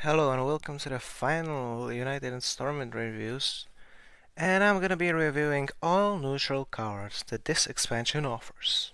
Hello and welcome to the final United and Stormwind reviews, and I'm gonna be reviewing all neutral cards that this expansion offers.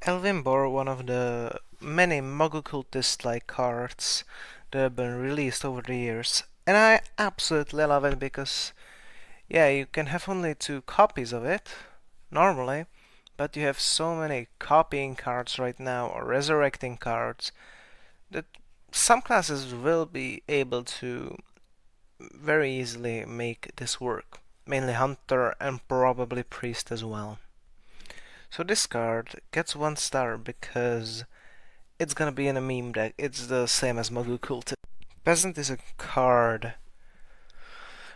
Elvin bore one of the many Muggle cultist-like cards that have been released over the years, and I absolutely love it because, yeah, you can have only 2 copies of it, normally, but you have so many copying cards right now, or resurrecting cards, that some classes will be able to very easily make this work. Mainly Hunter and probably Priest as well. So this card gets 1 star because it's gonna be in a meme deck. It's the same as Magu Cultist. Peasant is a card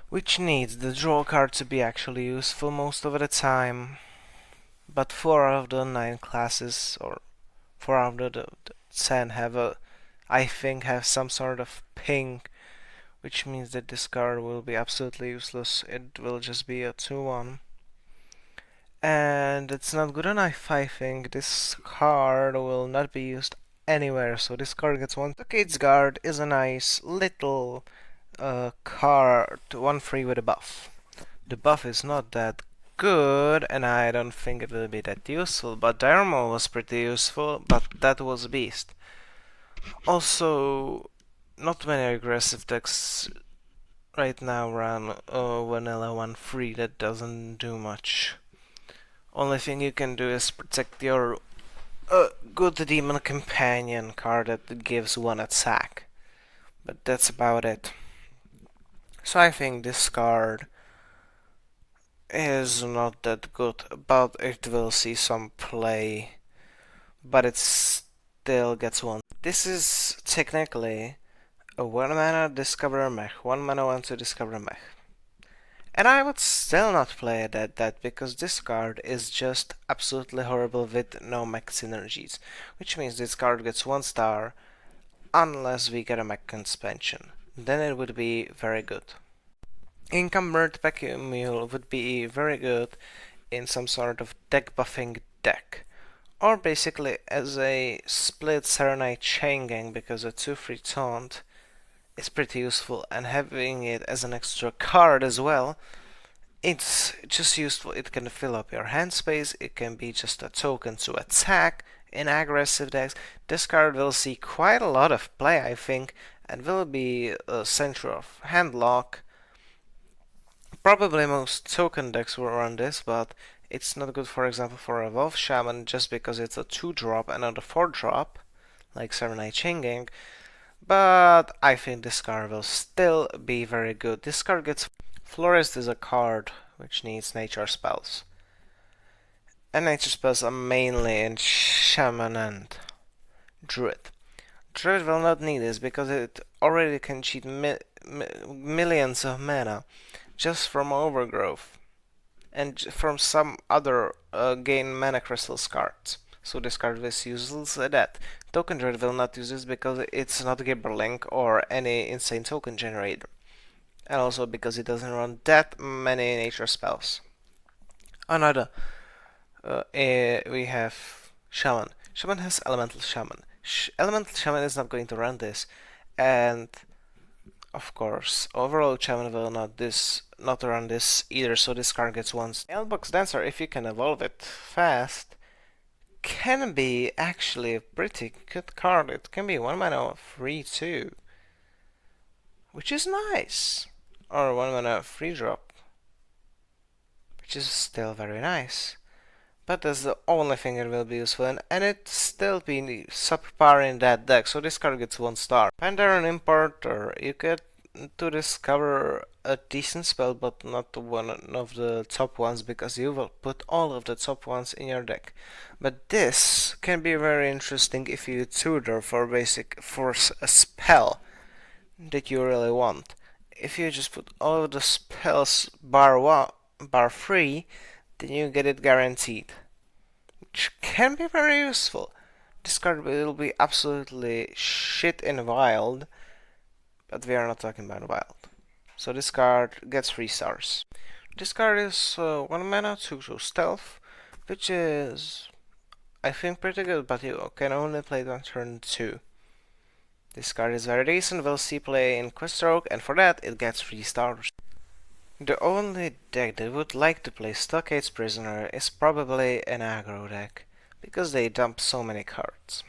which needs the draw card to be actually useful most of the time. But 4 out of the 9 classes, or 4 out of the 10 I think have some sort of ping, which means that this card will be absolutely useless. It will just be a 2-1. And it's not good enough, I think. This card will not be used anywhere, so this card gets 1. The Kate's Guard is a nice little card, 1-3 with a buff. The buff is not that good, and I don't think it will be that useful, but Diarmo was pretty useful, but that was a beast. Also, not many aggressive decks right now run vanilla 1-3 that doesn't do much. Only thing you can do is protect your good demon companion card that gives 1 attack. But that's about it. So I think this card is not that good, but it will see some play. But it still gets 1. This is technically a 1-mana Discover Mech, 1-mana 1 to Discover Mech. And I would still not play it at that because this card is just absolutely horrible with no mech synergies, which means this card gets 1 star unless we get a mech expansion. Then it would be very good. Encumbered Mule would be very good in some sort of deck buffing deck, or basically as a split Serenite Chain Gang because a 2-3 taunt is pretty useful, and having it as an extra card as well, it's just useful. It can fill up your hand space, it can be just a token to attack in aggressive decks. This card will see quite a lot of play, I think, and will be a center of hand lock. Probably most token decks will run this, but it's not good, for example, for a Wolf Shaman just because it's a 2-drop and not a 4-drop, like Serenite Chain Gang. But I think this card will still be very good. This card gets... Florist is a card which needs nature spells. And nature spells are mainly in Shaman and Druid. Druid will not need this because it already can cheat millions of mana just from Overgrowth and from some other gain mana crystals cards. So this card is useless at that. Token Druid will not use this because it's not Gibberlink or any insane token generator. And also because it doesn't run that many nature spells. Another, we have Shaman. Shaman has Elemental Shaman. Elemental Shaman is not going to run this, and of course, overall Shaman will not run this either. So this card gets 1. Mailbox Dancer, if you can evolve it fast, can be actually a pretty good card. It can be 1-mana 3/2, which is nice. Or 1-mana 3-drop, which is still very nice. But that's the only thing it will be useful in, and it still be subpar in that deck, so this card gets 1 star. Pandaren Importer, you get to discover a decent spell, but not one of the top ones, because you will put all of the top ones in your deck. But this can be very interesting if you tutor for a spell that you really want. If you just put all of the spells bar 3, then you get it guaranteed, which can be very useful. This card will be absolutely shit in Wild, but we are not talking about Wild. So this card gets 3 stars. This card is 1-mana 2 Stealth, which is, I think, pretty good, but you can only play it on turn 2. This card is very decent, we'll see play in Quest Stroke, and for that it gets 3 stars. The only deck that would like to play Stockade's Prisoner is probably an aggro deck, because they dump so many cards.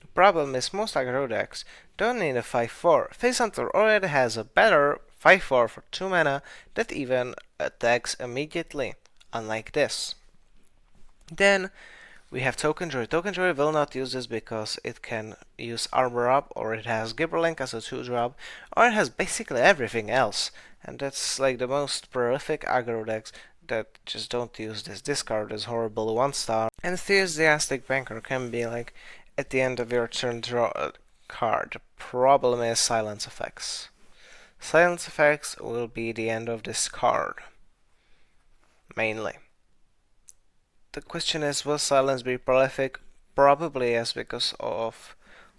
The problem is most aggro decks don't need a 5-4. Face Hunter already has a better 5-4 for 2 mana that even attacks immediately, unlike this. Then we have Token Jury. Token Jury will not use this because it can use Armor Up, or it has Gibberlink as a 2-drop, or it has basically everything else. And that's like the most prolific aggro decks that just don't use this. This card is horrible 1 star. And Enthusiastic Banker can be like at the end of your turn draw a card. The problem is Silence Effects. Silence Effects will be the end of this card. Mainly. The question is, will Silence be prolific? Probably yes, because of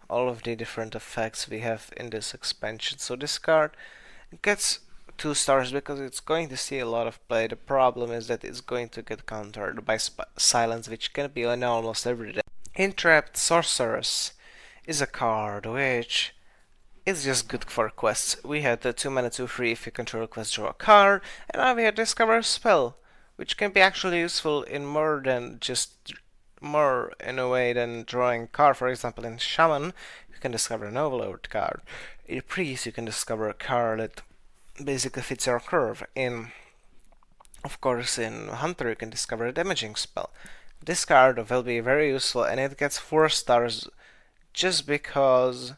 all of the different effects we have in this expansion. So this card gets 2 stars because it's going to see a lot of play. The problem is that it's going to get countered by Silence, which can be on almost every deck. Entrapped Sorceress is a card which is just good for quests. We had the 2 mana 2/3 if you control a quest, draw a card, and now we have Discover a Spell, which can be actually useful in more in a way than drawing a card. For example, in Shaman, you can discover an Overlord card. In Priest, you can discover a card that basically fits your curve. Of course, in Hunter, you can discover a damaging spell. This card will be very useful, and it gets 4 stars just because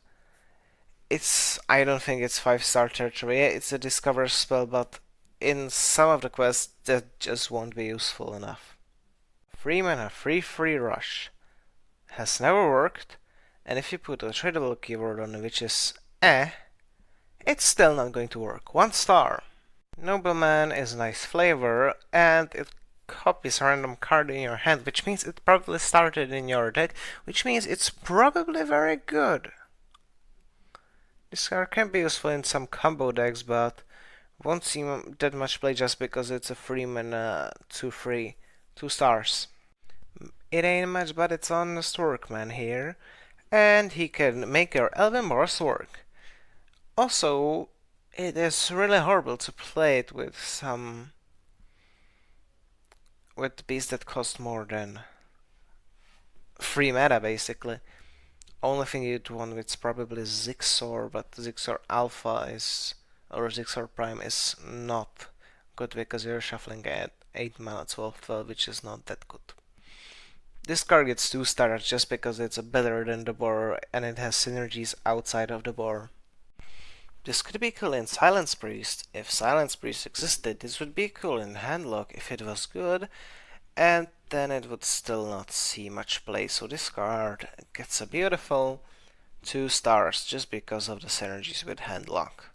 I don't think it's 5-star territory. It's a discover spell, but in some of the quests that just won't be useful enough. 3 mana, 3/3 rush has never worked, and if you put a tradable keyword on it, which is it's still not going to work. 1 star. Nobleman is a nice flavor, and it copies a random card in your hand, which means it probably started in your deck, which means it's probably very good. This card can be useful in some combo decks, but won't see that much play just because it's a 3 mana 2/3, 2 stars. It ain't much, but it's on the Storkman here, and he can make your Elven Boros work. Also, it is really horrible to play it with beasts that cost more than 3 mana basically. Only thing you'd want is probably Zixor, but Zixor Alpha or Zixor Prime is not good because you're shuffling at 8 mana 12/12, which is not that good. This card gets 2 stars just because it's better than the boar and it has synergies outside of the boar. This could be cool in Silence Priest. If Silence Priest existed, this would be cool in Handlock if it was good, and then it would still not see much play. So this card gets a beautiful 2 stars just because of the synergies with Handlock,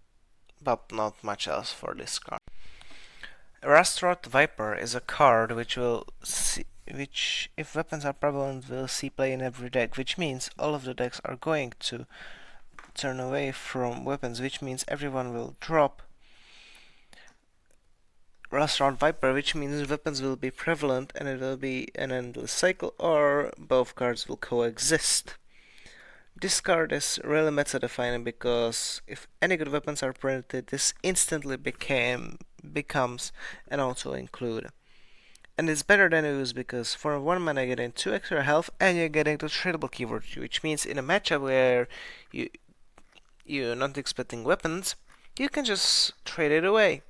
but not much else for this card. Restaurant Viper is a card which if weapons are prevalent, will see play in every deck, which means all of the decks are going to turn away from weapons, which means everyone will drop Restaurant Viper, which means weapons will be prevalent and it will be an endless cycle, or both cards will coexist. This card is really meta defining because if any good weapons are printed, this instantly becomes an auto include. And it's better than use because for 1 mana you're getting 2 extra health and you're getting the tradable keyword, which means in a matchup where you're not expecting weapons, you can just trade it away.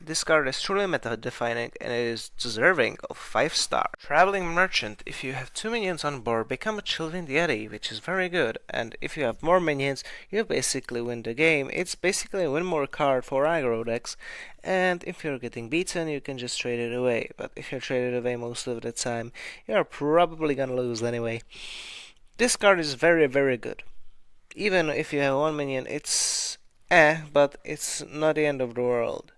This card is truly meta defining and it is deserving of 5 star. Traveling Merchant, if you have 2 minions on board, become a Chilling Deity, which is very good, and if you have more minions, you basically win the game. It's basically a win more card for aggro decks, and if you're getting beaten, you can just trade it away, but if you trade it away most of the time, you're probably gonna lose anyway. This card is very, very good. Even if you have 1 minion, it's but it's not the end of the world.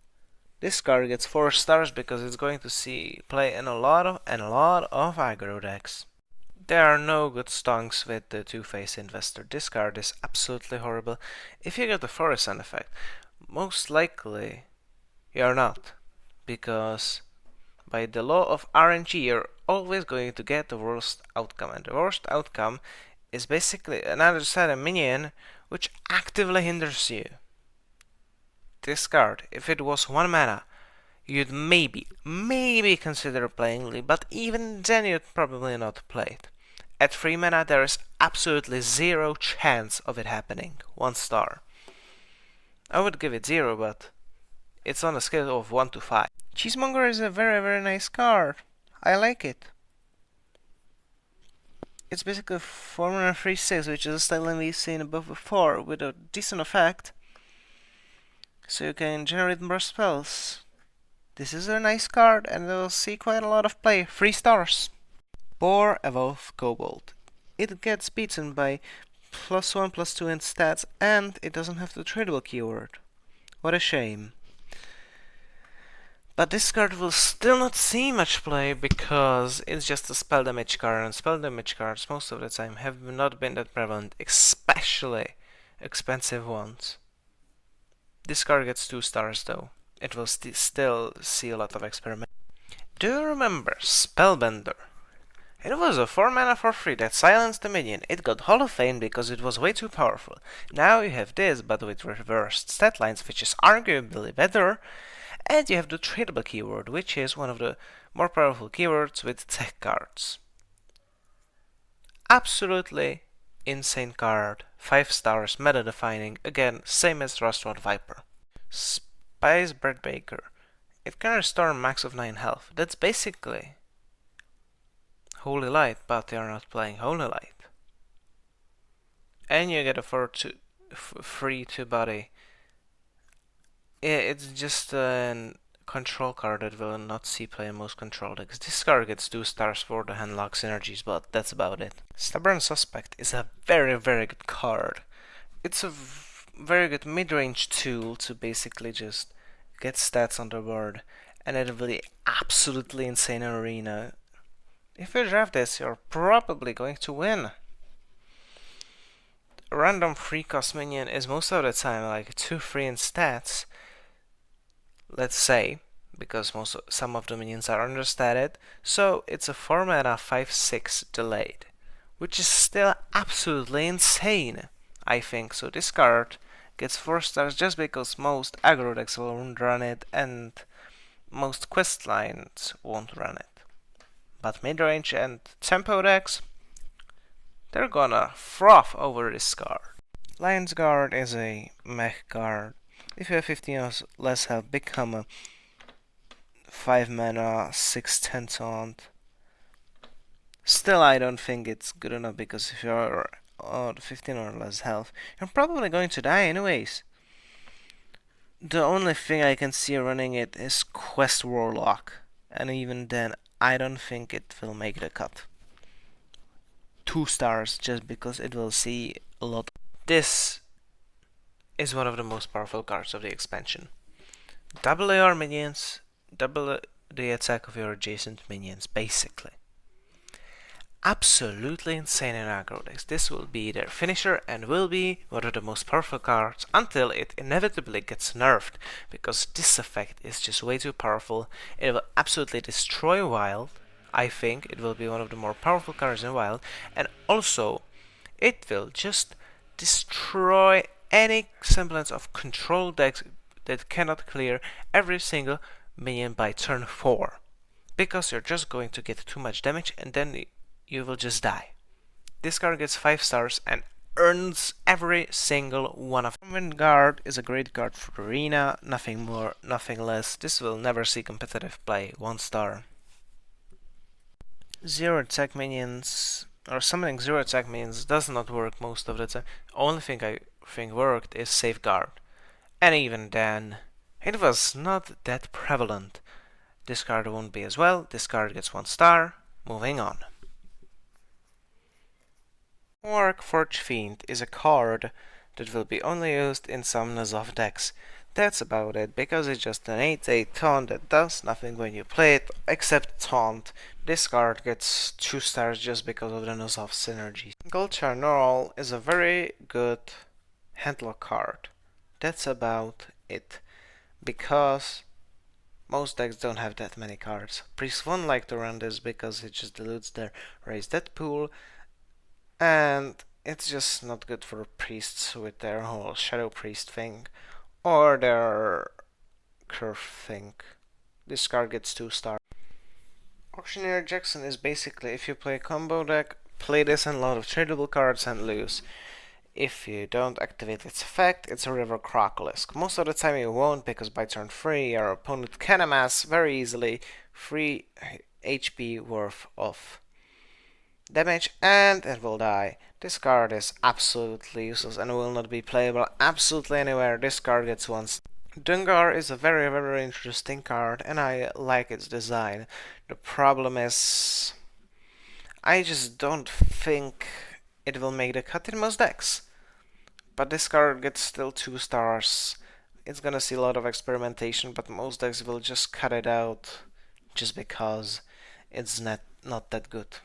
This card gets 4 stars because it's going to see play in a lot of aggro decks. There are no good stonks with the Two-Face Investor. This card is absolutely horrible. If you get the Forest Sun effect, most likely you're not, because by the law of RNG you're always going to get the worst outcome, and the worst outcome is basically another set of minion which actively hinders you. This card, if it was 1 mana, you'd maybe consider playing it, but even then you'd probably not play it. At 3 mana, there is absolutely zero chance of it happening. 1 star. I would give it 0, but it's on a scale of 1 to 5. Cheesemonger is a very nice card. I like it. It's basically a 4-mana 3/6, which is a style we've seen above before, with a decent effect. So you can generate more spells. This is a nice card, and it will see quite a lot of play. 3 stars. Boar Evolve Kobold. It gets beaten by +1/+2 in stats, and it doesn't have the tradable keyword. What a shame. But this card will still not see much play because it's just a spell damage card, and spell damage cards most of the time have not been that prevalent, especially expensive ones. This card gets 2 stars though. It will still see a lot of experiment. Do you remember Spellbender? It was a 4 mana for free that silenced the minion. It got Hall of Fame because it was way too powerful. Now you have this, but with reversed stat lines, which is arguably better. And you have the tradable keyword, which is one of the more powerful keywords with tech cards. Absolutely insane card. 5 stars, meta defining. Again, same as Rust-Rod Viper. Spice Bread Baker. It can restore max of 9 health. That's basically Holy Light, but they are not playing Holy Light. And you get a free 2-body. It's just a control card that will not see play in most control decks. This card gets 2 stars for the handlock synergies, but that's about it. Stubborn Suspect is a very good card. It's a very good mid-range tool to basically just get stats on the board, and it will be absolutely insane in Arena. If you draft this, you're probably going to win. A random free cost minion is most of the time like 2-3 in stats. Let's say, because some of the minions are understated, so it's a 4 mana 5/6 delayed, which is still absolutely insane, I think. So this card gets 4 stars just because most aggro decks won't run it and most quest lines won't run it. But midrange and tempo decks, they're gonna froth over this card. Lion's Guard is a mech card. If you have 15 or less health, become a 5 mana 6/10 taunt. Still, I don't think it's good enough because if you're on 15 or less health, you're probably going to die anyways. The only thing I can see running it is Quest Warlock, and even then, I don't think it will make the cut. 2 stars just because it will see a lot. This is one of the most powerful cards of the expansion. Double your minions, double the attack of your adjacent minions, basically. Absolutely insane in aggro decks. This will be their finisher and will be one of the most powerful cards until it inevitably gets nerfed, because this effect is just way too powerful. It will absolutely destroy Wild. I think it will be one of the more powerful cards in Wild, and also it will just destroy any semblance of control decks that cannot clear every single minion by turn 4, because you're just going to get too much damage and then you will just die. This card gets 5 stars and earns every single one of them. Stormwind Guard is a great card for Arena, nothing more, nothing less. This will never see competitive play, 1 star. 0 attack minions, or summoning 0 attack minions does not work most of the time. Only thing I think worked is Safeguard, and even then it was not that prevalent. This card won't be as well. This card gets 1 star. Moving on. Forge Fiend is a card that will be only used in some N'Zoth decks. That's about it, because it's just an 8/8 taunt that does nothing when you play it except taunt. This card gets 2 stars just because of the N'Zoth synergy. Goldshire Gnarl is a very good handlock card. That's about it, because most decks don't have that many cards. Priest won't like to run this because it just dilutes their raised death pool, and it's just not good for priests with their whole Shadow Priest thing or their curve thing. This card gets 2 stars. Auctioneer Jackson is basically, if you play a combo deck, play this and a lot of tradable cards and lose. If you don't activate its effect, it's a River Crocolisk. Most of the time you won't, because by turn 3 your opponent can amass very easily 3 HP worth of damage and it will die. This card is absolutely useless and will not be playable absolutely anywhere. This card gets 1 star. Dungar is a very interesting card and I like its design. The problem is I just don't think it will make the cut in most decks. But this card gets still 2 stars. It's gonna see a lot of experimentation, but most decks will just cut it out just because it's not that good.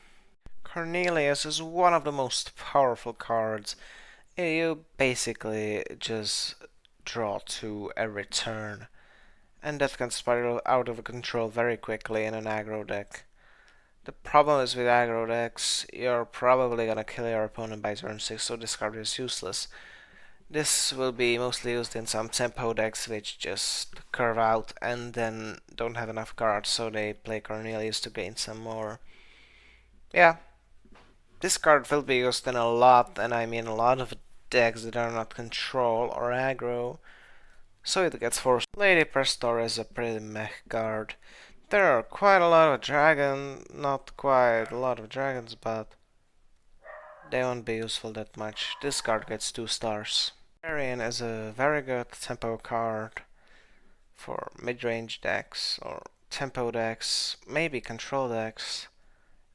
Cornelius is one of the most powerful cards. You basically just draw 2 every turn, and that can spiral out of control very quickly in an aggro deck. The problem is with aggro decks, you're probably gonna kill your opponent by turn 6, so this card is useless. This will be mostly used in some tempo decks which just curve out and then don't have enough cards, so they play Cornelius to gain some more. Yeah, this card will be used in a lot, and I mean a lot of decks that are not control or aggro, so it gets forced. Lady Prestor is a pretty meh card. There are quite a lot of not quite a lot of dragons, but they won't be useful that much. This card gets 2 stars. Arian is a very good tempo card for mid-range decks or tempo decks, maybe control decks,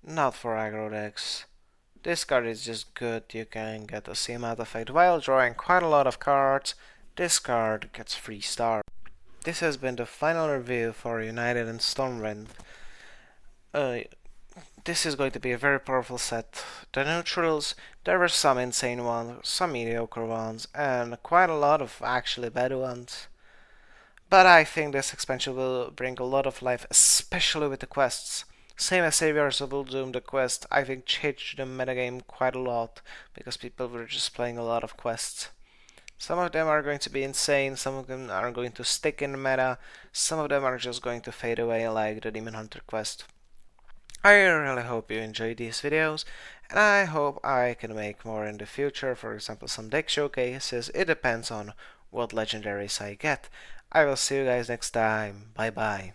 not for aggro decks. This card is just good, you can get the same amount of effect while drawing quite a lot of cards. This card gets 3 stars. This has been the final review for United and Stormwind. This is going to be a very powerful set. The neutrals, there were some insane ones, some mediocre ones, and quite a lot of actually bad ones. But I think this expansion will bring a lot of life, especially with the quests. Same as Saviors of Doom, the quest, I think changed the metagame quite a lot, because people were just playing a lot of quests. Some of them are going to be insane, some of them are going to stick in the meta, some of them are just going to fade away like the Demon Hunter quest. I really hope you enjoyed these videos, and I hope I can make more in the future, for example some deck showcases. It depends on what legendaries I get. I will see you guys next time, bye bye.